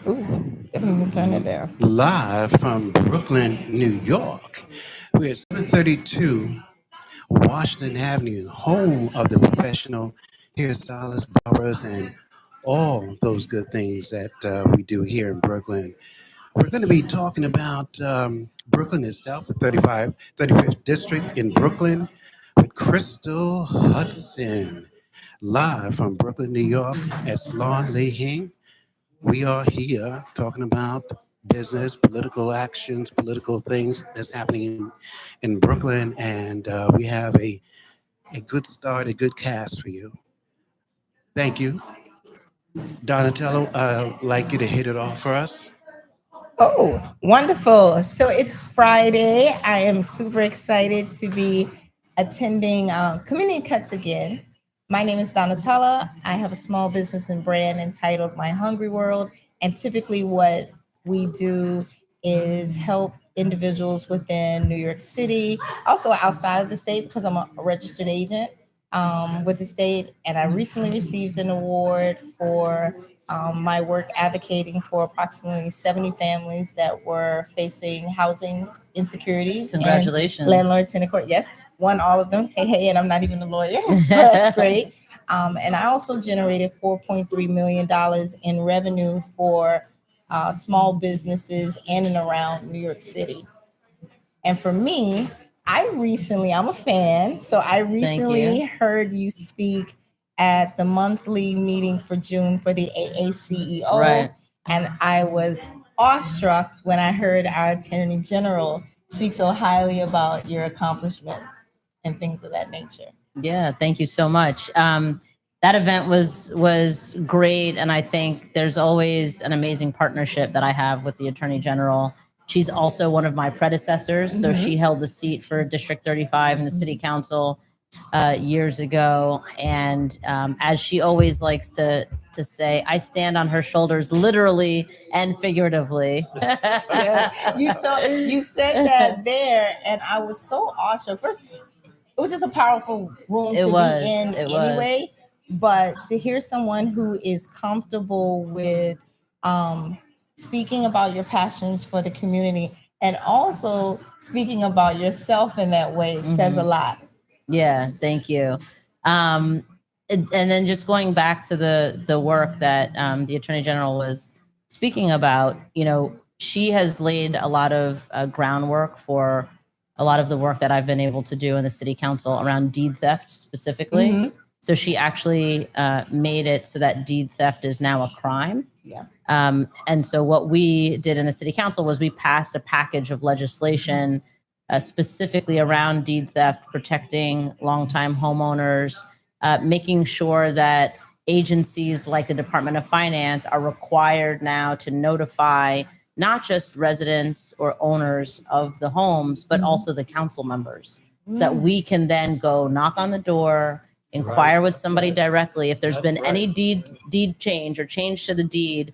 Ooh, definitely turn it down. Live from Brooklyn, New York. We're at 732 Washington Avenue, home of the professional hairstylists, barbers, and all those good things that we do here in Brooklyn. We're going to be talking about Brooklyn itself, the 35th District in Brooklyn, with Crystal Hudson, live from Brooklyn, New York, at Salon Leahing. We are here talking about business, political actions, political things that's happening in Brooklyn, and we have a good start, a good cast for you. Thank you. Donatello, I'd like you to hit it off for us. Oh, wonderful. So it's Friday. I am super excited to be attending Community Cuts again. My name is Donnatella. I have a small business and brand entitled My Hungry World. And typically, what we do is help individuals within New York City, also outside of the state, because I'm a registered agent with the state. And I recently received an award for my work advocating for approximately 70 families that were facing housing insecurities. Congratulations. And landlord tenant court. Yes, won all of them. Hey, hey, and I'm not even a lawyer. So that's great. And I also generated $4.3 million in revenue for small businesses in and around New York City. And for me, I'm a fan. So I recently heard you speak at the monthly meeting for June for the AACEO. Right. And I was awestruck when I heard our Attorney General speak so highly about your accomplishments and things of that nature. Yeah, thank you so much. That event was great, and I think there's always an amazing partnership that I have with the Attorney General. She's also one of my predecessors, so she held the seat for District 35 in the City Council years ago, and as she always likes to say, I stand on her shoulders literally and figuratively. Yeah. You said that there, and I was so awestruck. First, it was just a powerful room to be in anyway. But to hear someone who is comfortable with speaking about your passions for the community and also speaking about yourself in that way says a lot. Yeah, thank you. And then just going back to the work that the Attorney General was speaking about, she has laid a lot of groundwork for a lot of the work that I've been able to do in the City Council around deed theft specifically. So she actually made it so that deed theft is now a crime. Yeah. And so what we did in the City Council was we passed a package of legislation specifically around deed theft, protecting longtime homeowners, making sure that agencies like the Department of Finance are required now to notify not just residents or owners of the homes, but also the council members, so that we can then go knock on the door, inquire with somebody directly. If there's been any deed change or change to the deed,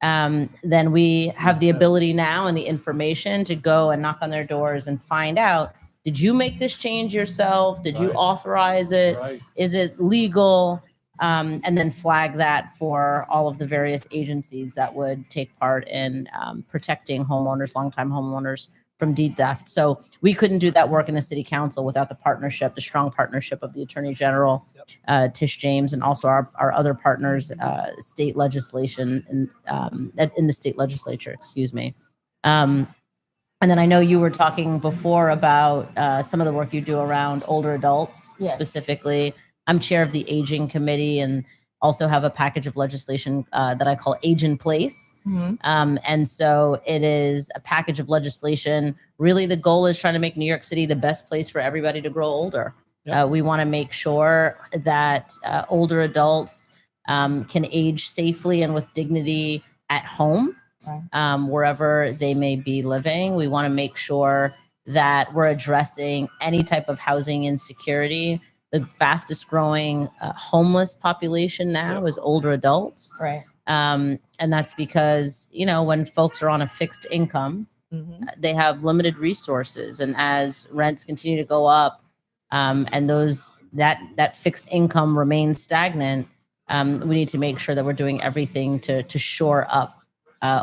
then we have the ability now and the information to go and knock on their doors and find out, did you make this change yourself? Did you authorize it? Is it legal? And then flag that for all of the various agencies that would take part in protecting homeowners, longtime homeowners from deed theft. So we couldn't do that work in the City Council without the partnership, the strong partnership of the Attorney General, Tish James, and also our other partners, state legislation in the state legislature, excuse me. And then I know you were talking before about some of the work you do around older adults. Yes. Specifically. I'm chair of the Aging Committee and also have a package of legislation that I call Age in Place. And so it is a package of legislation. Really, the goal is trying to make New York City the best place for everybody to grow older. We want to make sure that older adults can age safely and with dignity at home, wherever they may be living. We want to make sure that we're addressing any type of housing insecurity. The fastest growing homeless population now is older adults. Right. And that's because, when folks are on a fixed income, they have limited resources. And as rents continue to go up, and that fixed income remains stagnant, we need to make sure that we're doing everything to shore up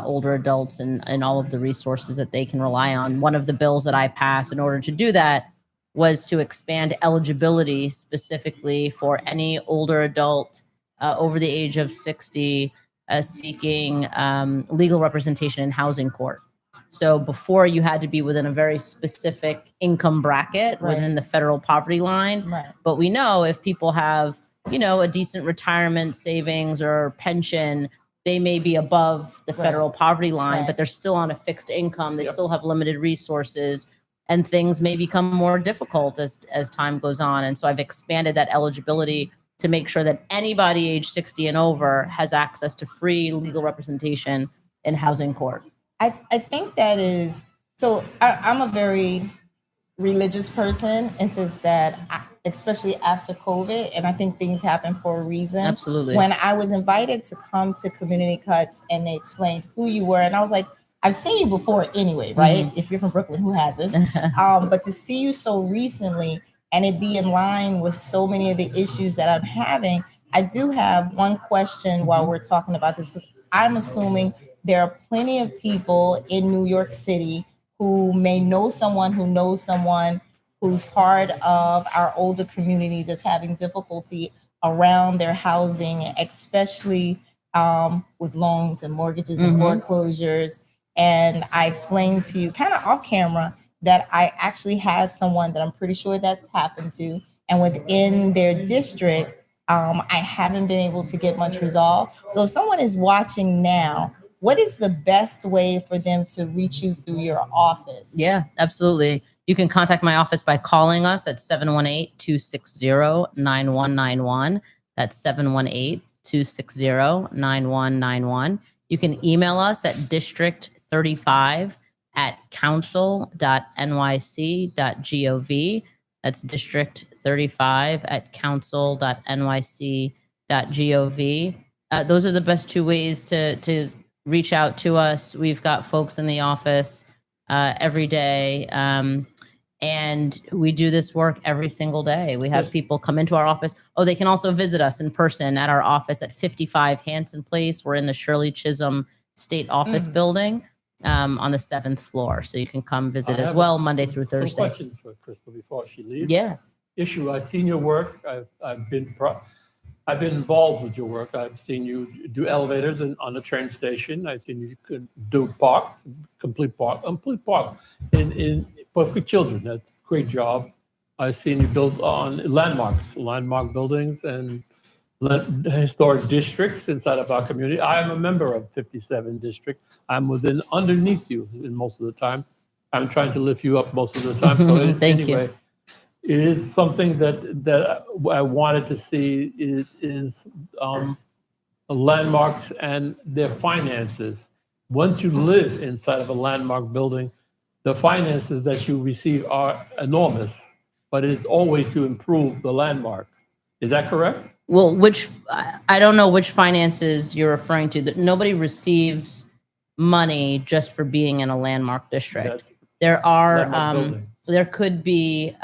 older adults and all of the resources that they can rely on. One of the bills that I passed in order to do that was to expand eligibility specifically for any older adult over the age of 60 seeking legal representation in housing court. So before, you had to be within a very specific income bracket within the federal poverty line. Right. But we know if people have, a decent retirement savings or pension, they may be above the federal poverty line, but they're still on a fixed income. They still have limited resources, and things may become more difficult as time goes on. And so I've expanded that eligibility to make sure that anybody age 60 and over has access to free legal representation in housing court. I think that is, so I'm a very religious person, and since that, especially after COVID, and I think things happen for a reason. Absolutely. When I was invited to come to Community Cuts and they explained who you were, and I was like, I've seen you before anyway, right? If you're from Brooklyn, who hasn't? But to see you so recently and it be in line with so many of the issues that I'm having, I do have one question while we're talking about this, because I'm assuming there are plenty of people in New York City who may know someone who knows someone who's part of our older community that's having difficulty around their housing, especially with loans and mortgages and foreclosures. And I explained to you kind of off camera that I actually have someone that I'm pretty sure that's happened to. And within their district, I haven't been able to get much resolved. So if someone is watching now, what is the best way for them to reach you through your office? Yeah, absolutely. You can contact my office by calling us at 718-260-9191. That's 718-260-9191. You can email us at district35@council.nyc.gov. That's district35@council.nyc.gov. Those are the best two ways to reach out to us. We've got folks in the office every day. And we do this work every single day. We have people come into our office. Oh, they can also visit us in person at our office at 55 Hanson Place. We're in the Shirley Chisholm State Office building on the 7th floor. So you can come visit as well Monday through Thursday. Questions for Crystal before she leaves. Yeah. I've seen your work. I've been involved with your work. I've seen you do elevators on the train station. I've seen you could do parks, complete park in for children. That's a great job. I've seen you build on landmark buildings and historic districts inside of our community. I am a member of 57 district. I'm underneath you in most of the time. I'm trying to lift you up most of the time. So anyway, it is something that I wanted to see is landmarks and their finances. Once you live inside of a landmark building, the finances that you receive are enormous, but it's always to improve the landmark. Is that correct? Well, I don't know which finances you're referring to. That nobody receives money just for being in a landmark district. There could be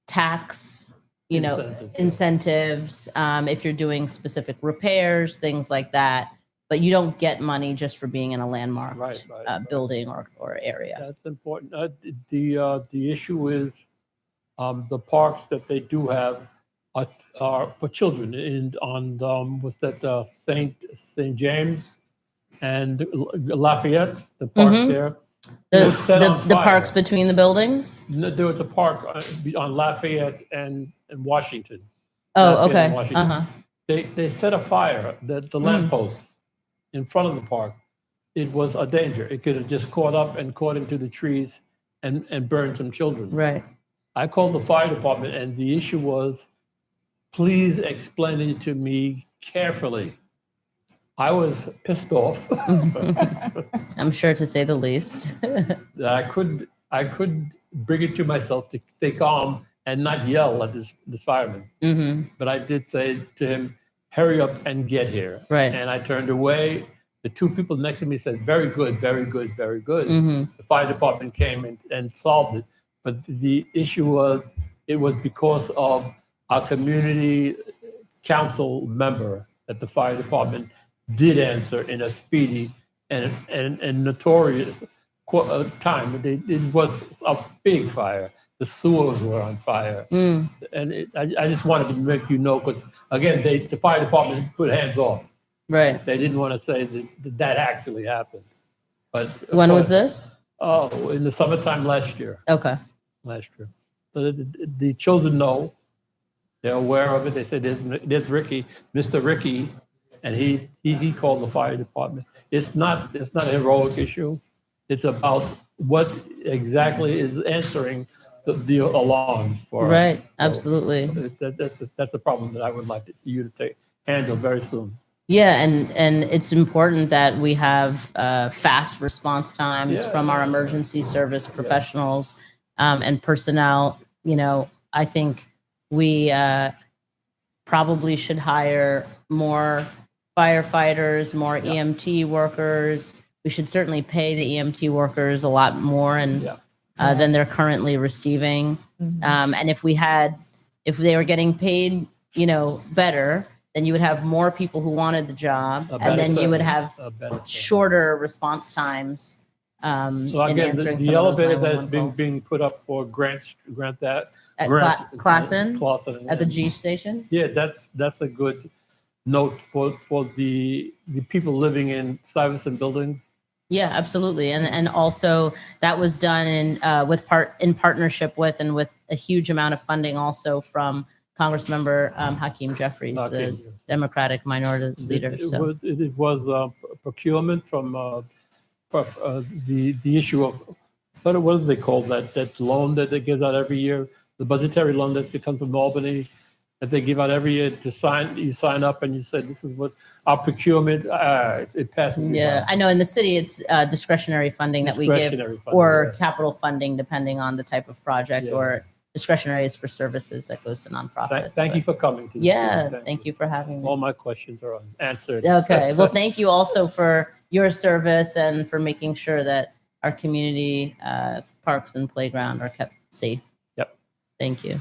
tax, incentives if you're doing specific repairs, things like that. But you don't get money just for being in a landmark building or area. That's important. The issue is the parks that they do have are for children St. James and Lafayette, the park there. The parks between the buildings? There was a park on Lafayette and Washington. Oh, Lafayette okay. and Washington. They set a fire, the lampposts in front of the park. It was a danger. It could have just caught into the trees and burned some children. Right. I called the fire department, and the issue was, please explain it to me carefully. I was pissed off. I'm sure, to say the least. I could bring it to myself to stay calm and not yell at this fireman. But I did say to him, hurry up and get here. Right. And I turned away. The two people next to me said, very good, very good, very good. The fire department came and solved it. But the issue was, it was because of our community council member that the fire department did answer in a speedy and notorious time. It was a big fire. The sewers were on fire, and I just wanted to make you know, because again, the fire department put hands off. Right. They didn't want to say that actually happened. But When was this? Oh, in the summertime last year. Okay. So the children know. They're aware of it. They said there's Ricky, Mr. Ricky, and he called the fire department. It's not a heroic issue. It's about what exactly is answering the alarms for. Right. So Absolutely. That's a problem that I would like you to handle very soon. Yeah, and it's important that we have fast response times from our emergency service professionals and personnel. You know, I think we probably should hire more firefighters, more EMT workers. We should certainly pay the EMT workers a lot more than they're currently receiving. And if they were getting paid, you know, better, then you would have more people who wanted the job, and then you would have shorter response times. So again, the elevator that's being put up for Grant Clausen at the G station. Yeah, that's a good note for the people living in Stuyvesant buildings. Yeah, absolutely, and also that was done in partnership with and with a huge amount of funding also from Congressmember Hakeem Jeffries, the Democratic minority leader. It was procurement from the issue of what do they call that loan that they give out every year, the budgetary loan that comes from Albany that they give out every year to sign. You sign up and you say, this is what our procurement, it passes. Yeah, I know in the city it's discretionary funding that we give, or capital funding depending on the type of project, or discretionary is for services that goes to nonprofits. Thank you for coming. Thank you for having me. All my questions are answered. Okay, well, thank you also for your service and for making sure that our community parks and playground are kept safe. Yep. Thank you.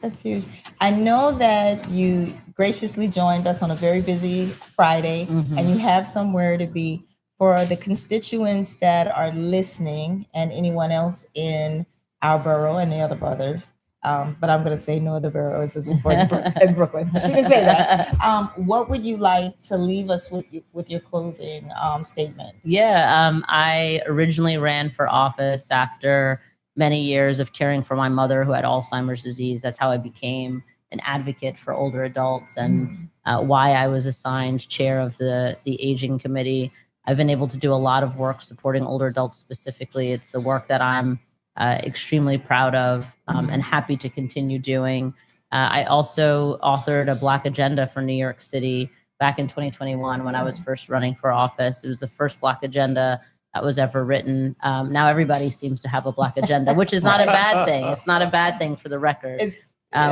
That's huge. I know that you graciously joined us on a very busy Friday, and you have somewhere to be. For the constituents that are listening and anyone else in our borough and the other boroughs, but I'm going to say no other borough is as important as Brooklyn. She didn't say that. What would you like to leave us with your closing statements? Yeah, I originally ran for office after many years of caring for my mother who had Alzheimer's disease. That's how I became an advocate for older adults, and why I was assigned chair of the aging committee. I've been able to do a lot of work supporting older adults specifically. It's the work that I'm extremely proud of and happy to continue doing. I also authored a Black agenda for New York City back in 2021 when I was first running for office. It was the first Black agenda that was ever written. Now everybody seems to have a Black agenda, which is not a bad thing. It's not a bad thing for the record.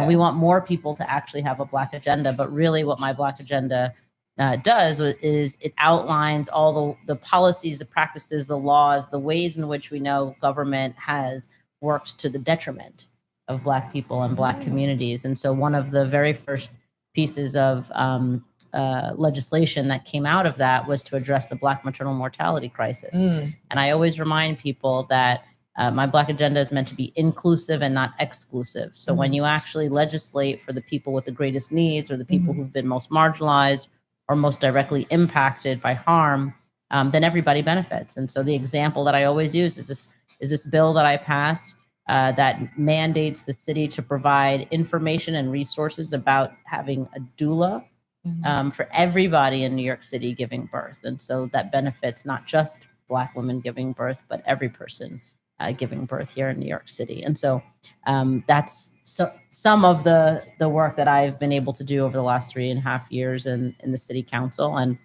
We want more people to actually have a Black agenda, but really what my Black agenda does is it outlines all the policies, the practices, the laws, the ways in which we know government has worked to the detriment of Black people and Black communities. And so one of the very first pieces of legislation that came out of that was to address the Black maternal mortality crisis. And I always remind people that my Black agenda is meant to be inclusive and not exclusive. So when you actually legislate for the people with the greatest needs, or the people who've been most marginalized or most directly impacted by harm, then everybody benefits. And so the example that I always use is this bill that I passed that mandates the city to provide information and resources about having a doula for everybody in New York City giving birth. And so that benefits not just Black women giving birth, but every person giving birth here in New York City. And so that's some of the work that I've been able to do over the last 3.5 years in the city council. And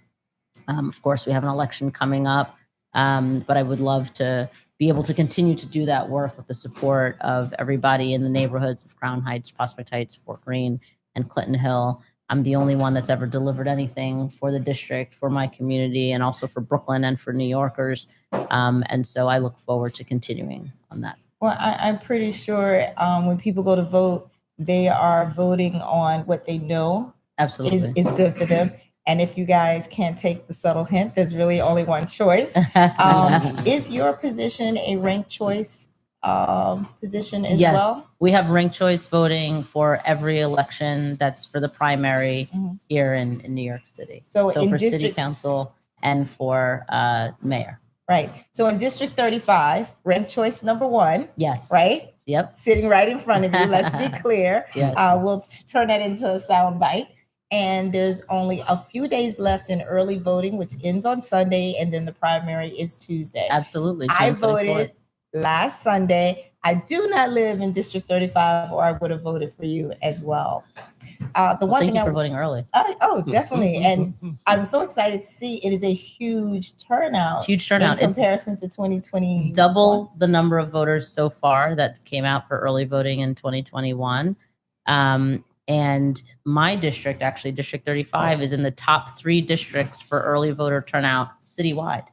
of course, we have an election coming up, but I would love to be able to continue to do that work with the support of everybody in the neighborhoods of Crown Heights, Prospect Heights, Fort Greene, and Clinton Hill. I'm the only one that's ever delivered anything for the district, for my community, and also for Brooklyn and for New Yorkers. And so I look forward to continuing on that. Well, I'm pretty sure when people go to vote, they are voting on what they know Absolutely is good for them. And if you guys can't take the subtle hint, there's really only one choice. Is your position a ranked choice position as Yes, well? we have ranked choice voting for every election that's for the primary here in New York City. So in for city district- council and for mayor. Right. So in District 35, ranked choice number 1. Yes. Right? Yep. Sitting right in front of you. Let's be clear. Yes. We'll turn that into a sound bite. And there's only a few days left in early voting, which ends on Sunday, and then the primary is Tuesday. Absolutely. I June 24th. voted last Sunday. I do not live in District 35, or I would have voted for you as well. Thank you for voting early. Definitely. And I'm so excited to see it is a huge turnout. Huge turnout. In comparison to 2020. Double the number of voters so far that came out for early voting in 2021. And my district, actually, District 35, is in the top 3 districts for early voter turnout citywide.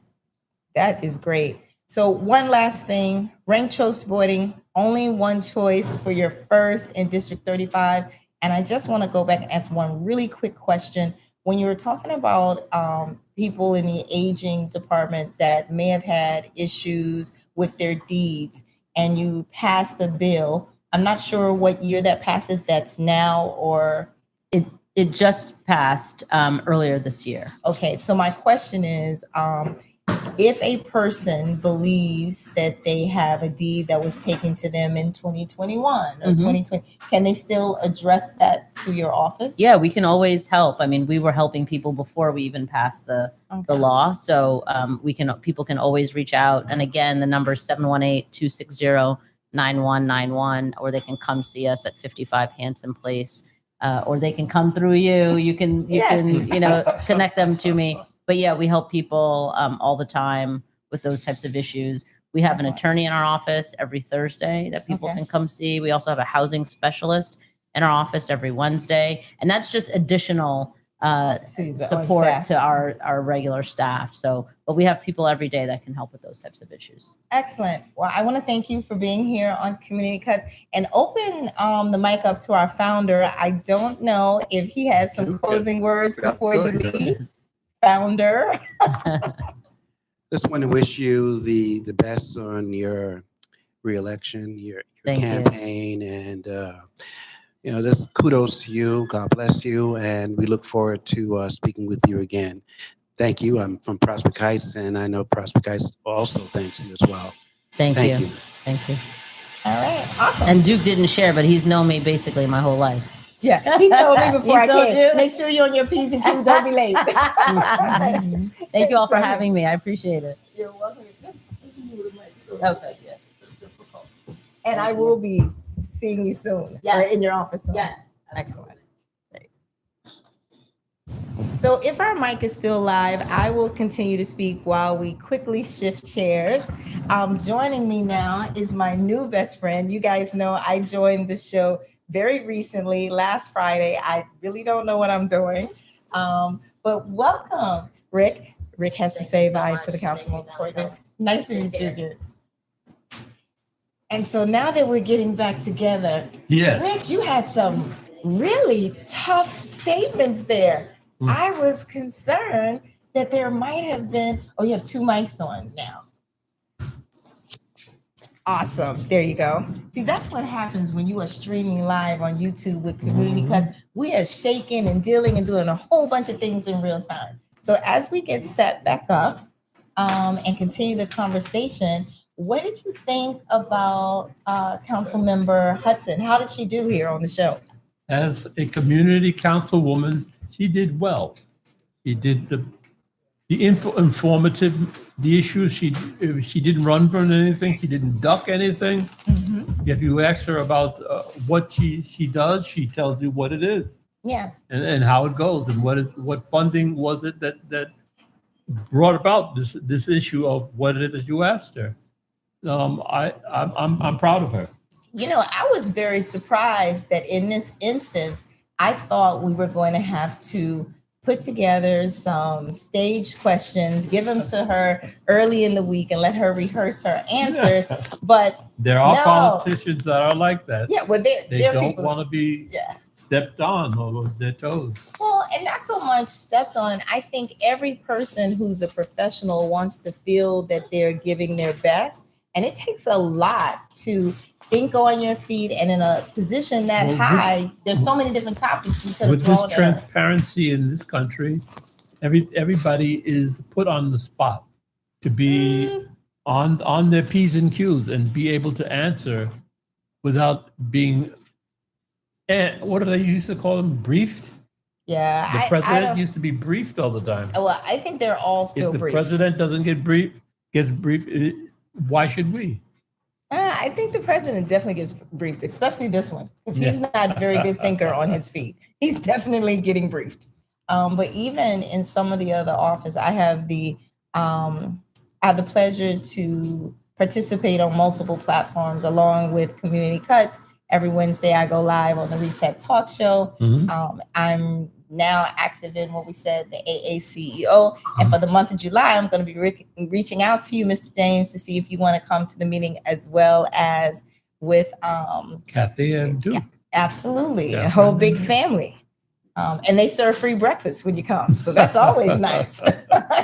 That is great. So one last thing, ranked choice voting, only one choice for your first in District 35. And I just want to go back and ask one really quick question. When you were talking about people in the aging department that may have had issues with their deeds, and you passed a bill, I'm not sure what year that passed, if that's now or... It just passed earlier this year. Okay, so my question is, if a person believes that they have a deed that was taken to them in 2021 or 2020, can they still address that to your office? Yeah, we can always help. I mean, we were helping people before we even passed the law. So people can always reach out. And again, the number is 718-260-9191, or they can come see us at 55 Hanson Place, or they can come through you. You can connect them to me. But yeah, we help people all the time with those types of issues. We have an attorney in our office every Thursday that people can come see. We also have a housing specialist in our office every Wednesday. And that's just additional support to our regular staff. But we have people every day that can help with those types of issues. Excellent. Well, I want to thank you for being here on Community Cuts, and open the mic up to our founder. I don't know if he has some closing words before you leave. Founder. Just want to wish you the best on your reelection, your campaign, and just kudos to you. God bless you, and we look forward to speaking with you again. Thank you. I'm from Prospect Heights, and I know Prospect Heights also thanks you as well. Thank you. Thank you. All right. Awesome. And Duke didn't share, but he's known me basically my whole life. Yeah, he told me before I told came. you? Make sure you're on your P's and Q's. Don't be late. Thank you all for having me. I appreciate it. You're welcome. Okay. Yeah. And I will be seeing you soon. Or in your office soon. Yes. Excellent. Great. So if our mic is still live, I will continue to speak while we quickly shift chairs. Joining me now is my new best friend. You guys know I joined the show very recently, last Friday. I really don't know what I'm doing. But welcome, Rick. Rick has to say bye to the councilman. Nice to meet you again. And so now that we're getting back together, Rick, you had some really tough statements there. I was concerned that there might have been, you have 2 mics on now. Awesome. There you go. See, that's what happens when you are streaming live on YouTube with Community Cuts. We are shaking and dealing and doing a whole bunch of things in real time. So as we get set back up and continue the conversation, what did you think about Councilmember Hudson? How did she do here on the show? As a community councilwoman, she did well. She did the informative, the issues. She didn't run from anything. She didn't duck anything. If you ask her about what she does, she tells you what it is. Yes. And how it goes, and what funding was it that brought about this issue of what it is that you asked her. I'm proud of her. I was very surprised that in this instance, I thought we were going to have to put together some stage questions, give them to her early in the week and let her rehearse her answers. But there are politicians that are like that. Yeah, well, they don't want to be stepped on or their toes. Well, and not so much stepped on. I think every person who's a professional wants to feel that they're giving their best. And it takes a lot to think on your feet, and in a position that Well, high, there's so many different topics we could have With this thrown at. transparency in this country, everybody is put on the spot to be on their P's and Q's and be able to answer without being, what do they used to call them, briefed? Yeah, The I president don't, used to be briefed all the time. well, I think they're all still If the brief. president doesn't gets briefed, why should we? I think the president definitely gets briefed, especially this one, because he's not a very good thinker on his feet. He's definitely getting briefed. But even in some of the other office, I have the pleasure to participate on multiple platforms along with Community Cuts. Every Wednesday, I go live on the Reset Talk Show. I'm now active in what we said, the AACEO. And for the month of July, I'm going to be reaching out to you, Mr. James, to see if you want to come to the meeting, as well as with Kathy and Duke. absolutely Yeah. a whole big family. And they serve free breakfast when you come. So that's always nice.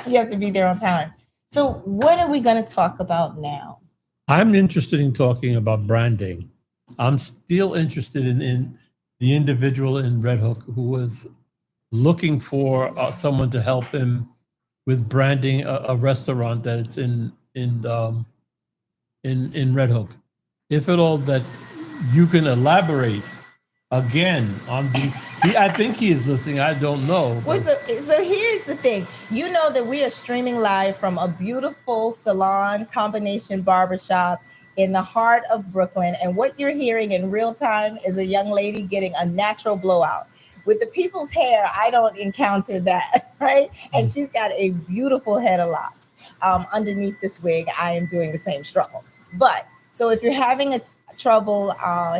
You have to be there on time. So what are we going to talk about now? I'm interested in talking about branding. I'm still interested in the individual in Red Hook who was looking for someone to help him with branding a restaurant that's in Red Hook. If at all that you can elaborate again on I think he is listening. I don't know. Well, so here's the thing. You know that we are streaming live from a beautiful salon combination barbershop in the heart of Brooklyn. And what you're hearing in real time is a young lady getting a natural blowout. With the people's hair, I don't encounter that, right? And she's got a beautiful head of locks. Underneath this wig, I am doing the same struggle. But so if you're having a trouble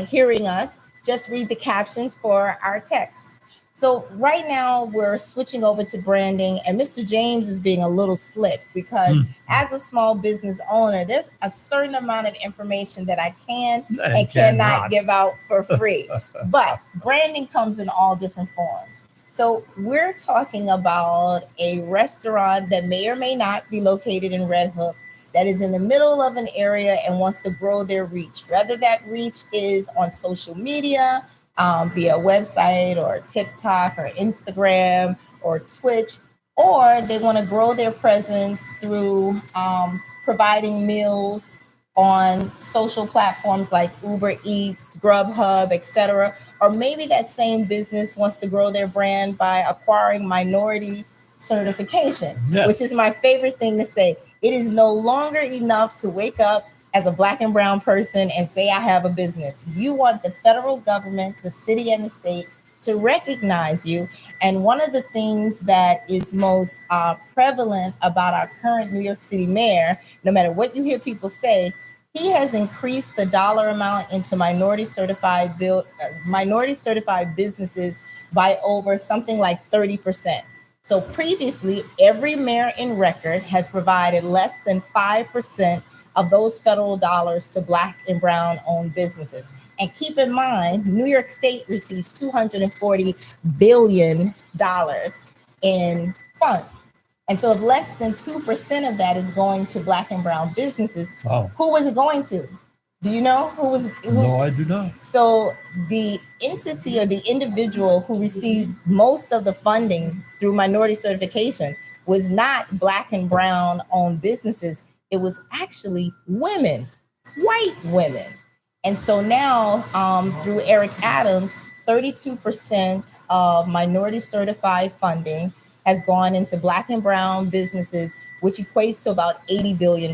hearing us, just read the captions for our text. So right now we're switching over to branding, and Mr. James is being a little slick because as a small business owner, there's a certain amount of information that I can and cannot give out for free. But branding comes in all different forms. So we're talking about a restaurant that may or may not be located in Red Hook, that is in the middle of an area and wants to grow their reach. Whether that reach is on social media, via website or TikTok or Instagram or Twitch, or they want to grow their presence through providing meals on social platforms like Uber Eats, Grubhub, etc. Or maybe that same business wants to grow their brand by acquiring minority certification, which is my favorite thing to say. It is no longer enough to wake up as a Black and brown person and say, I have a business. You want the federal government, the city and the state to recognize you. And one of the things that is most prevalent about our current New York City mayor, no matter what you hear people say, he has increased the dollar amount into minority certified businesses by over something like 30%. So previously, every mayor in record has provided less than 5% of those federal dollars to Black and brown owned businesses. And keep in mind, New York State receives $240 billion in funds. And so if less than 2% of that is going to Black and brown businesses, who was it going to? Do you know who? No, I do not. So the entity or the individual who received most of the funding through minority certification was not Black and brown owned businesses. It was actually women, white women. And so now through Eric Adams, 32% of minority certified funding has gone into Black and brown businesses, which equates to about $80 billion.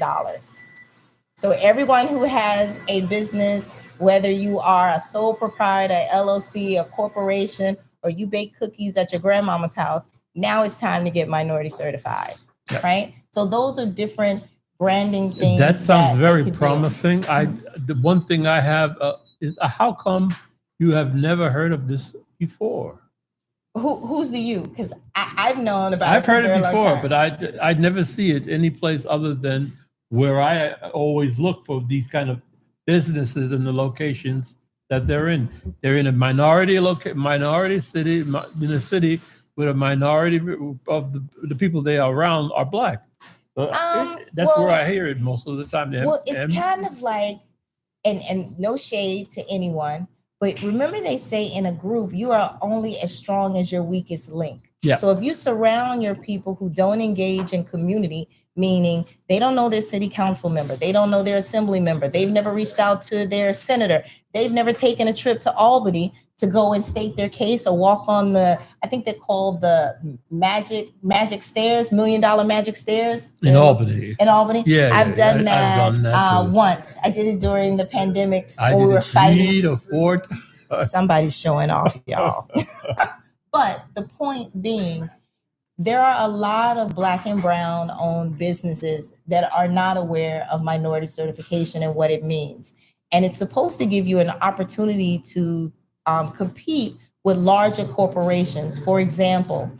So everyone who has a business, whether you are a sole proprietor, LLC, a corporation, or you bake cookies at your grandmama's house, now it's time to get minority certified, right? So those are different branding things. That sounds very promising. The one thing I have is how come you have never heard of this before? Who's the you? Because I've known about. I've heard it before, but I'd never see it any place other than where I always look for these kind of businesses in the locations that they're in. They're in a minority city, in a city with a minority of the people they are around are Black. So that's where I hear it most of the time. Well, it's kind of like, and no shade to anyone, but remember they say in a group, you are only as strong as your weakest link. Yeah. So if you surround your people who don't engage in community, meaning they don't know their city council member, they don't know their assembly member, they've never reached out to their senator, they've never taken a trip to Albany to go and state their case or walk on the, I think they're called the magic stairs, $1 million magic stairs. In Albany. In Albany? Yeah, I've done I've done that too. once. I did it during the pandemic I when we did were it fighting. 3 or 4 times. Somebody's showing off, y'all. But the point being, there are a lot of Black and brown owned businesses that are not aware of minority certification and what it means. And it's supposed to give you an opportunity to compete with larger corporations. For example,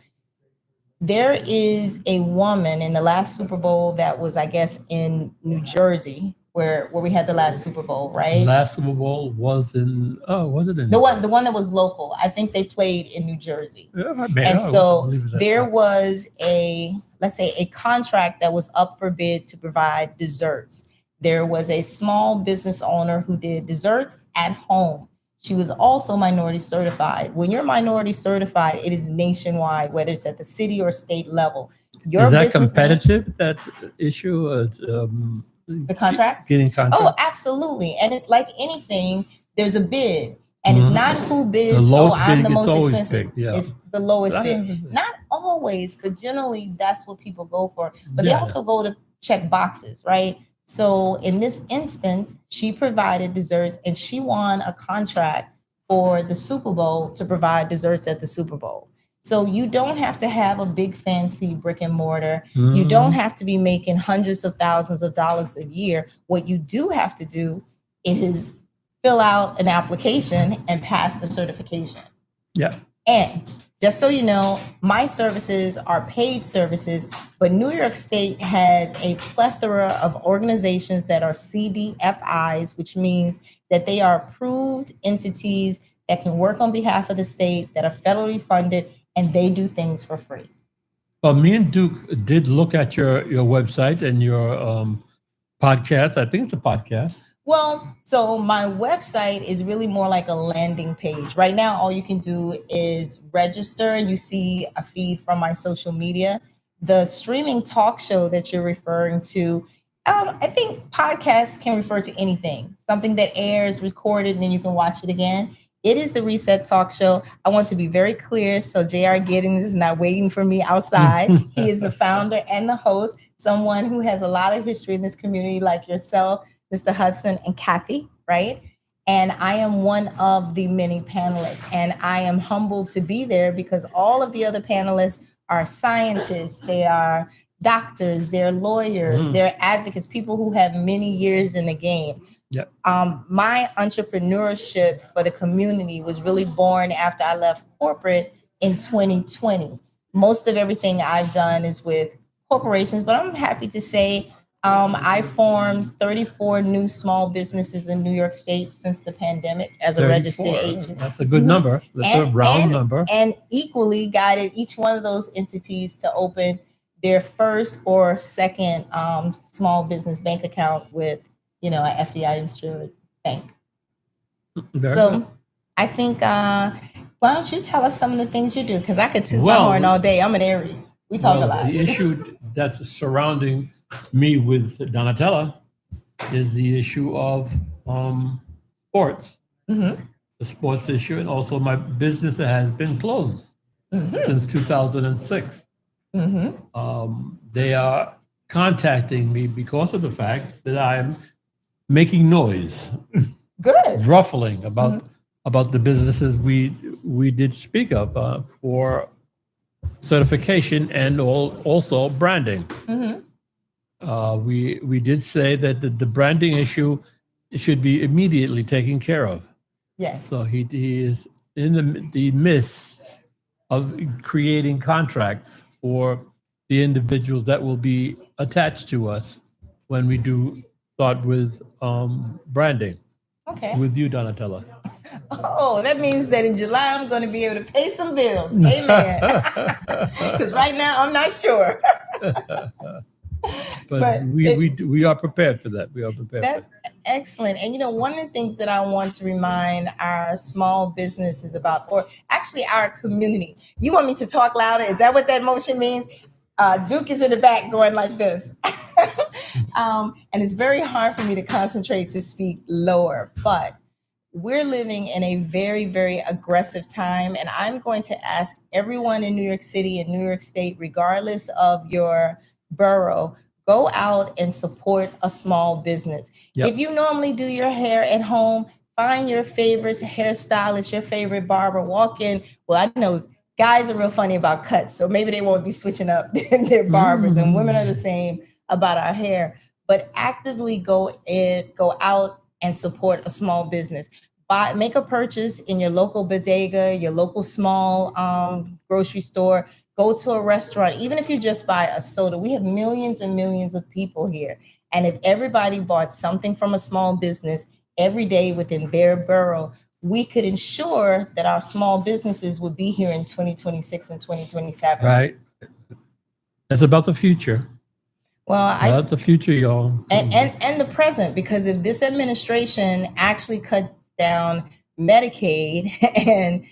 there is a woman in the last Super Bowl that was, I guess, in New Jersey, where we had the last Super Bowl, right? Last Super Bowl was in, was it in? The one that was local. I think they played in New Jersey. Yeah, And so there was let's say a contract that was up for bid to provide desserts. There was a small business owner who did desserts at home. She was also minority certified. When you're minority certified, it is nationwide, whether it's at the city or state level. Is that competitive, that issue? The contracts? Getting contracts? Oh, absolutely. And it, like anything, there's a bid. And it's not who bids, I'm the most expensive. Yeah. It's the lowest bid. Not always, but generally that's what people go for. But they also go to check boxes, right? So in this instance, she provided desserts and she won a contract for the Super Bowl to provide desserts at the Super Bowl. So you don't have to have a big fancy brick and mortar. You don't have to be making hundreds of thousands of dollars a year. What you do have to do is fill out an application and pass the certification. Yeah. And just so you know, my services are paid services, but New York State has a plethora of organizations that are CDFIs, which means that they are approved entities that can work on behalf of the state, that are federally funded, and they do things for free. Well, me and Duke did look at your website and your podcast. I think it's a podcast. Well, so my website is really more like a landing page. Right now, all you can do is register. You see a feed from my social media. The streaming talk show that you're referring to, I think podcasts can refer to anything, something that airs, recorded, and then you can watch it again. It is the Reset Talk Show. I want to be very clear, so J.R. Giddings is not waiting for me outside. He is the founder and the host, someone who has a lot of history in this community, like yourself, Mr. Hudson, and Kathy, right? And I am one of the many panelists, and I am humbled to be there because all of the other panelists are scientists, they are doctors, they're lawyers, they're advocates, people who have many years in the game. Yep. My entrepreneurship for the community was really born after I left corporate in 2020. Most of everything I've done is with corporations, but I'm happy to say I formed 34 new small businesses in New York State since the pandemic as a registered agent. That's a good number. That's a round number. And equally guided each one of those entities to open their first or second small business bank account with, an FDI insured bank. So I think, why don't you tell us some of the things you do? Because I could toot my horn all day. I'm an Aries. We talk a lot. The issue that's surrounding me with Donnatella is the issue of sports, the sports issue, and also my business has been closed since 2006. They are contacting me because of the fact that I'm making noise, ruffling about the businesses we did speak of for certification and also branding. We did say that the branding issue should be immediately taken care of. Yes. So he is in the midst of creating contracts for the individuals that will be attached to us when we do start with branding. Okay. With you, Donnatella. Oh, that means that in July I'm going to be able to pay some bills. Amen. Because right now I'm not sure. But we are prepared for that. We are prepared for That's that. excellent. And one of the things that I want to remind our small businesses about, or actually our community. You want me to talk louder? Is that what that motion means? Duke is in the back going like this. And it's very hard for me to concentrate to speak lower, but we're living in a very, very aggressive time. And I'm going to ask everyone in New York City and New York State, regardless of your borough, go out and support a small business. Yep. If you normally do your hair at home, find your favorite hairstylist, your favorite barber, walk in. Well, I know guys are real funny about cuts, so maybe they won't be switching up their barbers, and women are the same about our hair. But actively go out and support a small business. Make a purchase in your local bodega, your local small grocery store. Go to a restaurant, even if you just buy a soda. We have millions and millions of people here. And if everybody bought something from a small business every day within their borough, we could ensure that our small businesses would be here in 2026 and 2027. Right. That's about the future. Well, about the future, y'all. And the present, because if this administration actually cuts down Medicaid and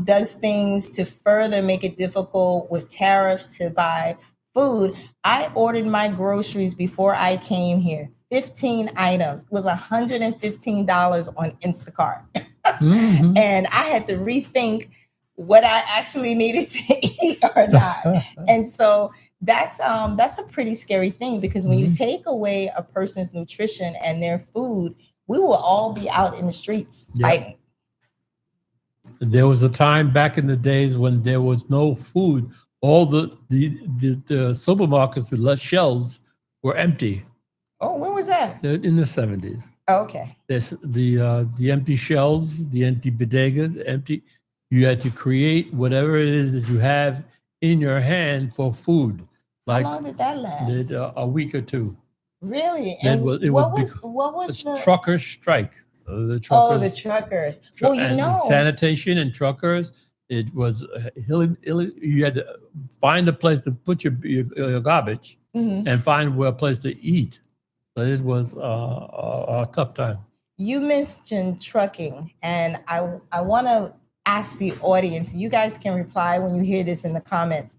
does things to further make it difficult with tariffs to buy food. I ordered my groceries before I came here. 15 items. It was $115 on Instacart. Mm-hmm. And I had to rethink what I actually needed to eat or not. And so that's a pretty scary thing, because when you take away a person's nutrition and their food, we will all be out in the streets fighting. There was a time back in the days when there was no food. All the supermarkets with less shelves were empty. Oh, when was that? In the 70s. Oh, okay. There's the empty shelves, the empty bodegas, empty. You had to create whatever it is that you have in your hand for food. Like, how long did that last? A week or two. Really? And what was the trucker strike? The truckers. Oh, the truckers. Well, you know, sanitation and truckers. It was you had to find a place to put your garbage and find a place to eat. So it was a tough time. You mentioned trucking, and I want to ask the audience. You guys can reply when you hear this in the comments.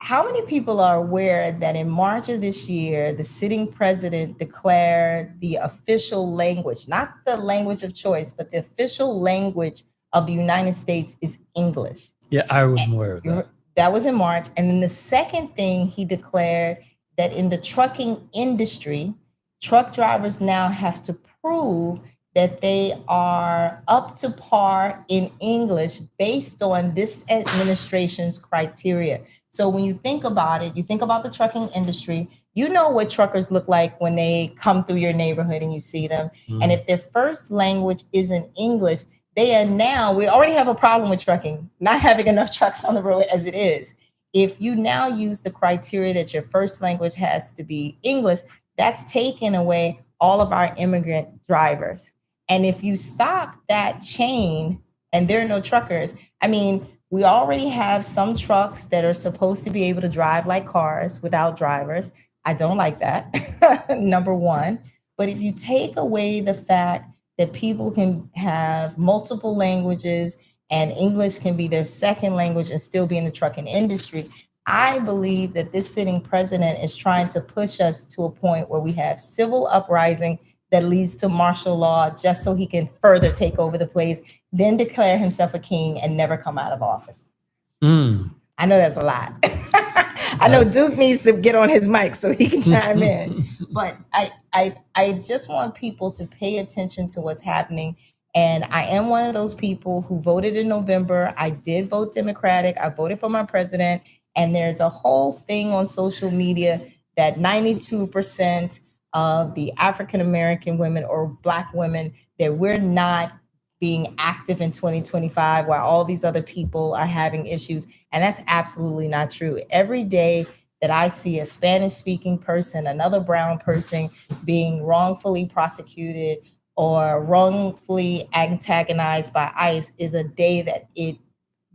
How many people are aware that in March of this year, the sitting president declared the official language, not the language of choice, but the official language of the United States is English? Yeah, I was aware of that. That was in March. And then the second thing, he declared that in the trucking industry, truck drivers now have to prove that they are up to par in English based on this administration's criteria. So when you think about it, you think about the trucking industry, you know what truckers look like when they come through your neighborhood and you see them. And if their first language isn't English, we already have a problem with trucking, not having enough trucks on the road as it is. If you now use the criteria that your first language has to be English, that's taking away all of our immigrant drivers. And if you stop that chain and there are no truckers, I mean, we already have some trucks that are supposed to be able to drive like cars without drivers. I don't like that, number one. But if you take away the fact that people can have multiple languages and English can be their second language and still be in the trucking industry, I believe that this sitting president is trying to push us to a point where we have civil uprising that leads to martial law just so he can further take over the place, then declare himself a king and never come out of office. I know that's a lot. I know Duke needs to get on his mic so he can chime in. But I just want people to pay attention to what's happening. And I am one of those people who voted in November. I did vote Democratic. I voted for my president. And there's a whole thing on social media that 92% of the African-American women or Black women, that we're not being active in 2025 while all these other people are having issues. And that's absolutely not true. Every day that I see a Spanish-speaking person, another brown person being wrongfully prosecuted or wrongfully antagonized by ICE is a day that it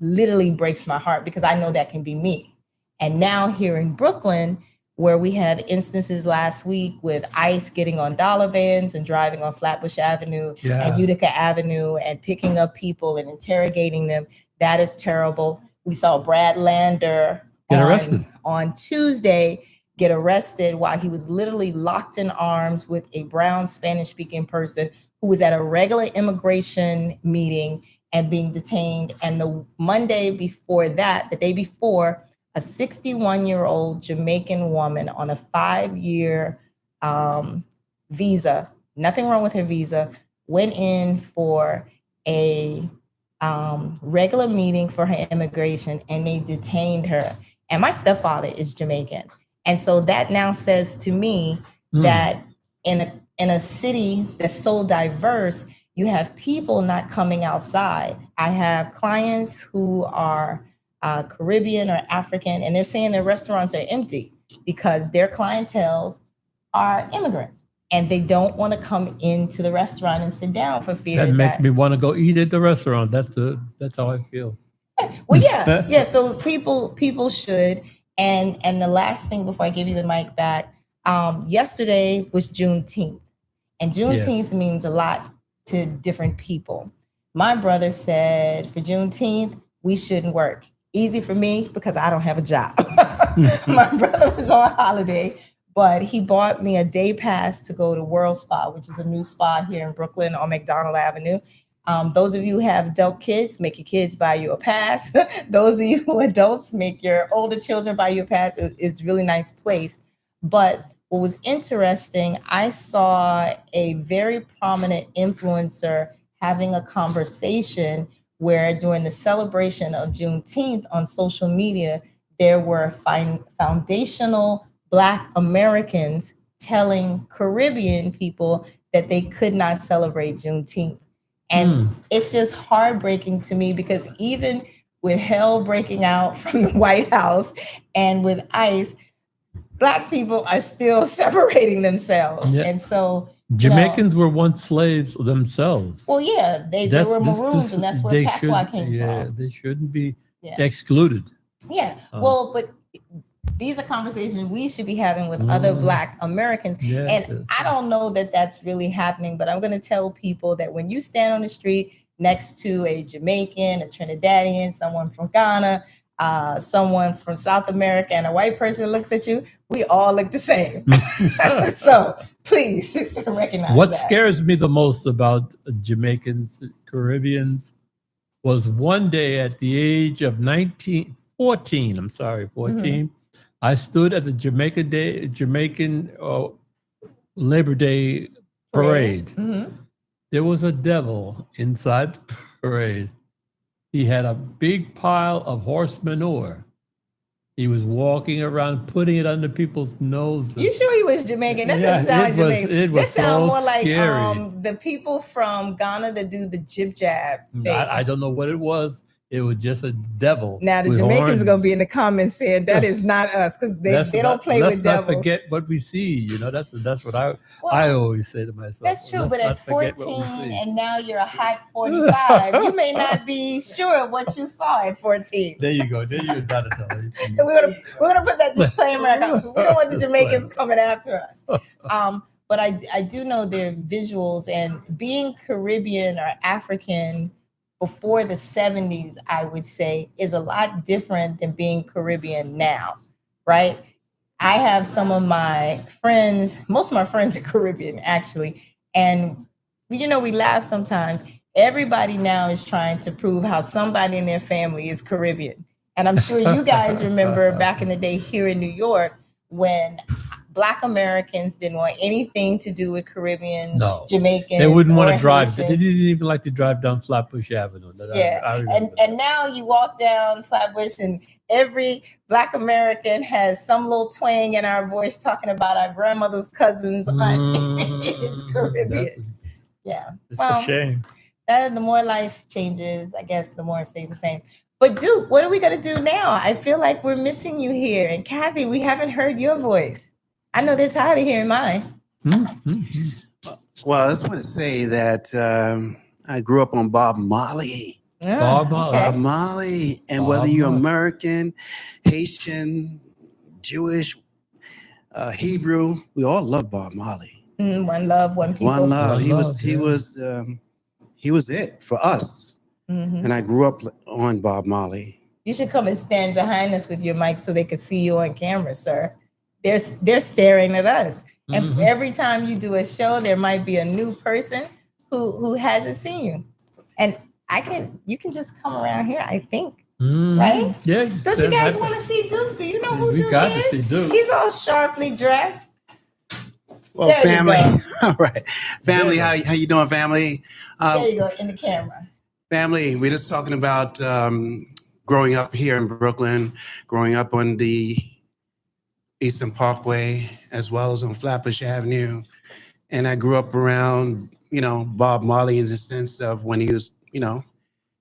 literally breaks my heart, because I know that can be me. And now here in Brooklyn, where we have instances last week with ICE getting on dollar vans and driving on Flatbush Avenue and Utica Avenue and picking up people and interrogating them, that is terrible. We saw Brad Lander get arrested on Tuesday, get arrested while he was literally locked in arms with a brown Spanish-speaking person who was at a regular immigration meeting and being detained. And the Monday before that, the day before, a 61-year-old Jamaican woman on a 5-year visa, nothing wrong with her visa, went in for a regular meeting for her immigration, and they detained her. And my stepfather is Jamaican. And so that now says to me that in a city that's so diverse, you have people not coming outside. I have clients who are Caribbean or African, and they're saying their restaurants are empty because their clientele are immigrants and they don't want to come into the restaurant and sit down for fear that makes me want to go eat at the restaurant. That's how I feel. Well, yeah. So people should. And the last thing before I give you the mic back, yesterday was Juneteenth, and Juneteenth means a lot to different people. My brother said for Juneteenth we shouldn't work. Easy for me because I don't have a job. My brother was on holiday, but he bought me a day pass to go to World Spa, which is a new spa here in Brooklyn on McDonald Avenue. Those of you who have adult kids, make your kids buy you a pass. Those of you who are adults, make your older children buy you a pass. It's a really nice place. But what was interesting, I saw a very prominent influencer having a conversation where during the celebration of Juneteenth on social media, there were foundational Black Americans telling Caribbean people that they could not celebrate Juneteenth. And it's just heartbreaking to me, because even with hell breaking out from the White House and with ICE, Black people are still separating themselves. Yeah. And so Jamaicans were once slaves themselves. Well, yeah, they were maroons, and that's where patois came from. Yeah, they shouldn't be excluded. Yeah, well, but these are conversations we should be having with other Black Americans. And I don't know that that's really happening, but I'm going to tell people that when you stand on the street next to a Jamaican, a Trinidadian, someone from Ghana, someone from South America, and a white person looks at you, we all look the same. So please recognize what that. scares me the most about Jamaicans, Caribbeans, was one day at the age of 14, I stood at the Jamaican Labor Day parade. There was a devil inside the parade. He had a big pile of horse manure. He was walking around putting it under people's noses. You sure he was Jamaican? That doesn't sound Jamaican. It was so more like the people from Ghana that do the jib jab thing. I don't know what it was. It was just a devil. Now the Jamaicans are going to be in the comments saying that is not us, because they don't play with devils. Let's not forget what we see. You know, that's what I always say to myself. That's true, but at 14 and now you're a hot 45, you may not be sure of what you saw at 14. There you go. There you go, Donnatella. We're gonna put that disclaimer out. We don't want the Jamaicans coming after us. But I do know their visuals, and being Caribbean or African before the 70s, I would say, is a lot different than being Caribbean now, right? I have some of my friends, most of my friends are Caribbean, actually. And, you know, we laugh sometimes. Everybody now is trying to prove how somebody in their family is Caribbean. And I'm sure you guys remember back in the day here in New York when Black Americans didn't want anything to do with Caribbeans, Jamaicans. They wouldn't want to drive. They didn't even like to drive down Flatbush Avenue. And now you walk down Flatbush and every Black American has some little twang in our voice talking about our grandmother's cousin's aunt is Caribbean. It's a shame. The more life changes, I guess the more it stays the same. But Duke, what are we going to do now? I feel like we're missing you here. And Kathy, we haven't heard your voice. I know they're tired of hearing mine. Well, I just want to say that I grew up on Bob Marley. Yeah, Bob Marley. Bob Marley. And Bob whether you're Marley. American, Haitian, Jewish, Hebrew, we all love Bob Marley. One love, one people. One love. One He was love, he yeah. was he was it for us. Mhm. And I grew up on Bob Marley. You should come and stand behind us with your mic so they can see you on camera, sir. They're staring at us. And Mhm. every time you do a show, there might be a new person who hasn't seen you. And you can just come around here, I think. Right? Yeah. Don't you guys want to see Duke? Do you know who We Duke got to is? see Duke. He's all sharply dressed. Well, There you family. go. All right. Family, There how you doing, family? There you go, in the camera. Family, we're just talking about growing up here in Brooklyn, growing up on the Eastern Parkway, as well as on Flatbush Avenue. And I grew up around, Bob Marley in the sense of when he was,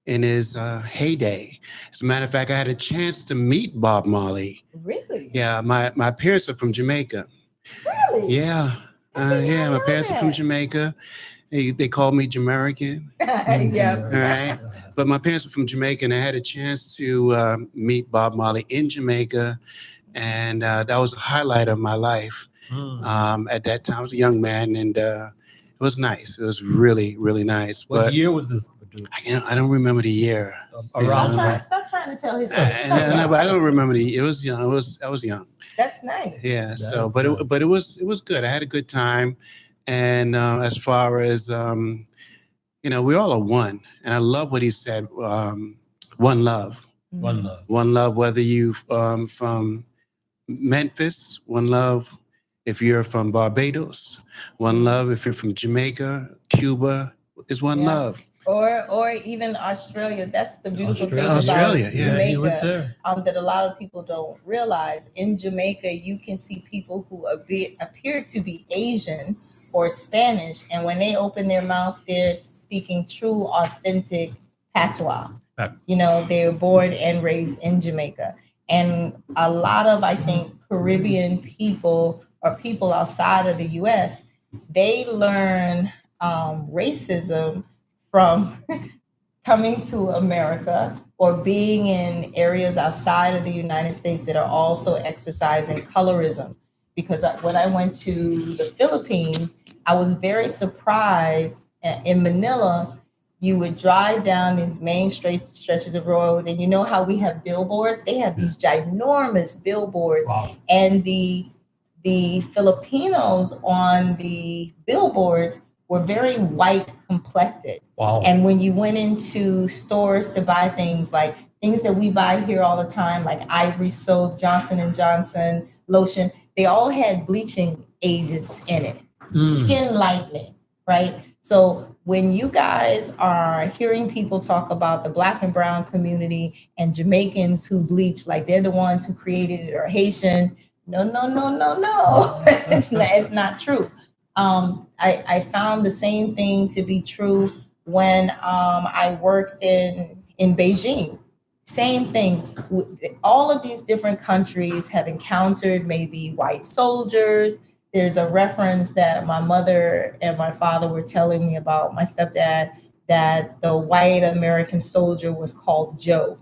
in his heyday. As a matter of fact, I had a chance to meet Bob Marley. Really? Yeah, my parents are from Jamaica. Really? Yeah, did not my know parents are from that. Jamaica. They called me Jamaican. Yeah. All right. But my parents are from Jamaica, and I had a chance to meet Bob Marley in Jamaica. And that was a highlight of my life. At that time, I was a young man, and it was nice. It was really, really nice. What But year was this produced? I don't remember the year. Around Stop trying to tell his age. But I don't remember the. It was young. I was young. That's nice. Yeah. That So, is but nice. it was good. I had a good time. And as far as we all are one, and I love what he said. One love, One love. one love. Whether you from Memphis, one love. If you're from Barbados, one love. If you're from Jamaica, Cuba, is one Yeah. love. Or even Australia. That's the beautiful thing Australia, about yeah. Yeah, you went Jamaica. there. That a lot of people don't realize. In Jamaica, you can see people who appear to be Asian or Spanish, and when they open their mouth, they're speaking true, authentic patois. They were born and raised in Jamaica, and a lot of, I think, Caribbean people or people outside of the U.S. they learn racism from coming to America or being in areas outside of the United States that are also exercising colorism. Because when I went to the Philippines, I was very surprised. In Manila, you would drive down these main stretches of road, and you know how we have billboards? They have these ginormous billboards, Wow. and the Filipinos on the billboards were very white complected. Wow. And when you went into stores to buy things like things that we buy here all the time, like Ivory soap, Johnson & Johnson lotion, they all had bleaching agents in it, skin lightening, right? So when you guys are hearing people talk about the Black and brown community and Jamaicans who bleach like they're the ones who created it, or Haitians, no. It's not true. I found the same thing to be true when I worked in Beijing. Same thing. All of these different countries have encountered maybe white soldiers. There's a reference that my mother and my father were telling me about, my stepdad, that the white American soldier was called Joe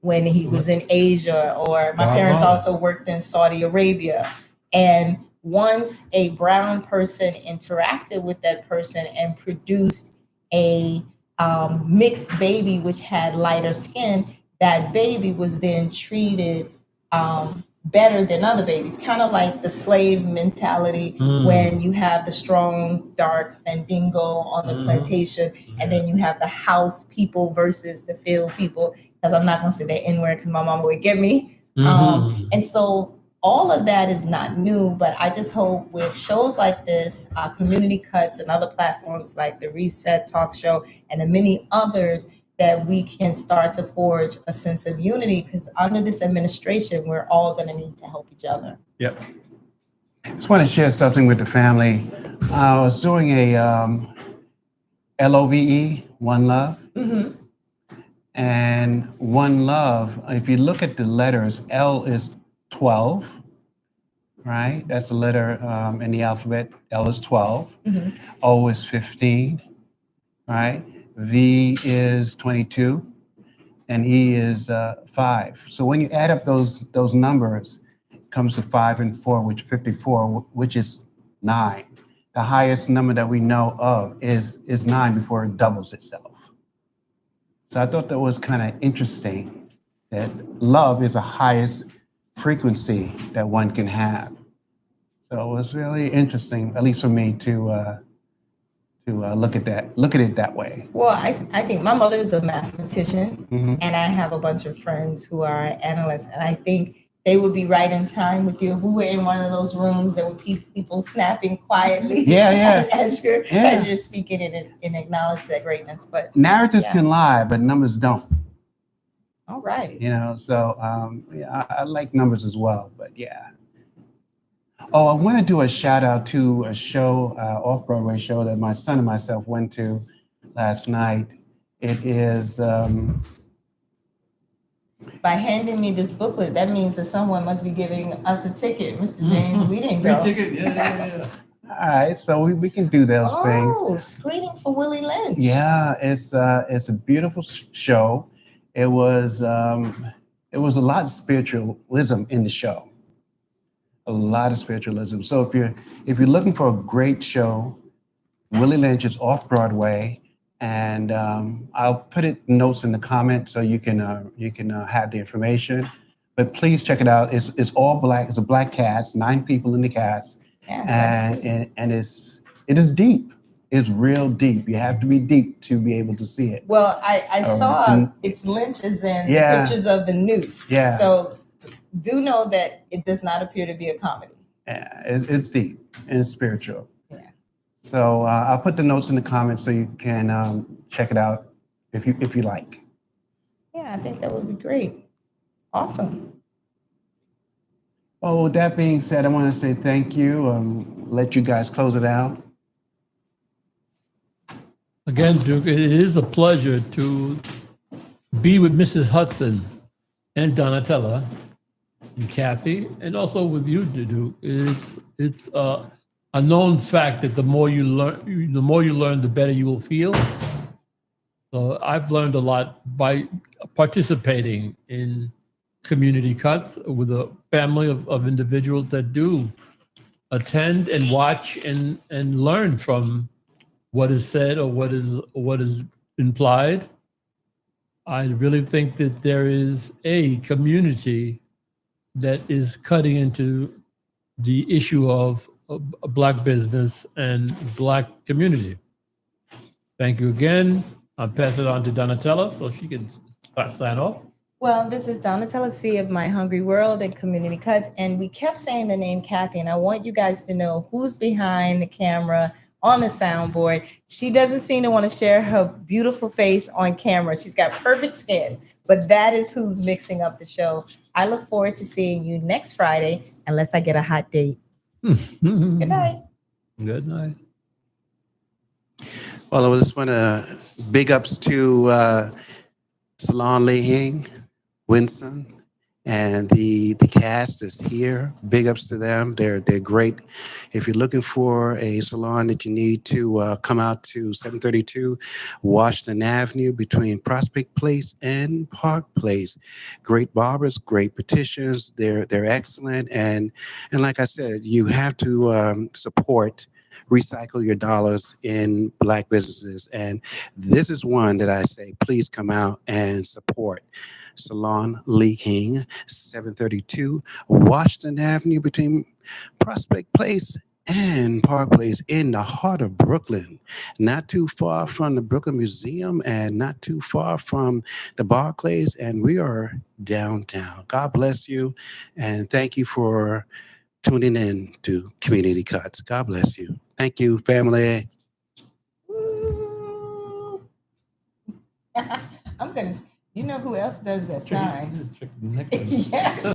when he was in Asia, or my parents also worked in Saudi Arabia. And once a brown person interacted with that person and produced a mixed baby which had lighter skin, that baby was then treated better than other babies, kind of like the slave mentality when you have the strong, dark Mandingo on the plantation, and then you have the house people versus the field people, because I'm not going to say that N-word because my mama would get me. And so all of that is not new, but I just hope with shows like this, Community Cuts and other platforms like the Reset Talk Show and the many others, that we can start to forge a sense of unity, because under this administration, we're all going to need to help each other. Yep. I just want to share something with the family. I was doing a LOVE, One Love. And One Love, if you look at the letters, L is 12, right? That's the letter in the alphabet. L is 12. Mhm. O is 15, right? V is 22, and E is 5. So when you add up those numbers, it comes to 5 and 4, which 54, which is 9. The highest number that we know of is 9 before it doubles itself. So I thought that was kind of interesting that love is the highest frequency that one can have. So it was really interesting, at least for me, to look at it that way. Well, I think my mother is a mathematician, Mhm. and I have a bunch of friends who are analysts, and I think they would be right in time with you. If we were in one of those rooms, there would be people snapping quietly Yeah. as you're Yeah. speaking and acknowledge that greatness. But Narratives Yeah. can lie, but numbers don't. all right. So yeah, I like numbers as well. But yeah. Oh, I want to do a shout out to a show, off-Broadway show that my son and myself went to last night. It is, By handing me this booklet, that means that someone must be giving us a ticket, Mr. James. We didn't Free go. ticket, yeah. all right, so we can do those things. Oh, screening for Willie Lynch. Yeah, it's a beautiful show. It was a lot of spiritualism in the show. A lot of spiritualism. So if you're looking for a great show, Willie Lynch is off Broadway, and I'll put it notes in the comments so you can have the information. But please check it out. It's all black. It's a black cast, 9 people in the cast, Yes, I see. and it is deep. It's real deep. You have to be deep to be able to see it. Well, I saw to- it's Lynch is in Yeah. the pictures of the noose. Yeah. So do know that it does not appear to be a comedy. Yeah, it's deep and it's spiritual. Yeah. So I'll put the notes in the comments so you can check it out if you like. Yeah, I think that would be great. Awesome. Well, with that being said, I want to say thank you. Let you guys close it out. Again, Duke, it is a pleasure to be with Mrs. Hudson and Donnatella and Kathy, and also with you, Duke. It's a known fact that the more you learn, the better you will feel. So I've learned a lot by participating in community cuts with a family of individuals that do attend and watch and learn from what is said or what is implied. I really think that there is a community that is cutting into the issue of Black business and Black community. Thank you again. I'll pass it on to Donnatella so she can sign off. Well, this is Donnatella C of My Hungry World and Community Cuts. And we kept saying the name Kathy, and I want you guys to know who's behind the camera on the soundboard. She doesn't seem to want to share her beautiful face on camera. She's got perfect skin, but that is who's mixing up the show. I look forward to seeing you next Friday, unless I get a hot date. Good night. Good night. Well, I just want to big ups to Salon Leahing, Winston, and the cast is here. Big ups to them. They're great. If you're looking for a salon that you need to come out to 732 Washington Avenue between Prospect Place and Park Place. Great barbers, great petitions. They're excellent. And like I said, you have to support, recycle your dollars in Black businesses. And this is one that I say, please come out and support. Salon Leahing, 732 Washington Avenue between Prospect Place and Park Place in the heart of Brooklyn. Not too far from the Brooklyn Museum and not too far from the Barclays. And we are downtown. God bless you. And thank you for tuning in to Community Cuts. God bless you. Thank you, family. Woo. I'm going to, you know who else does that sign? Check the next one. Yes.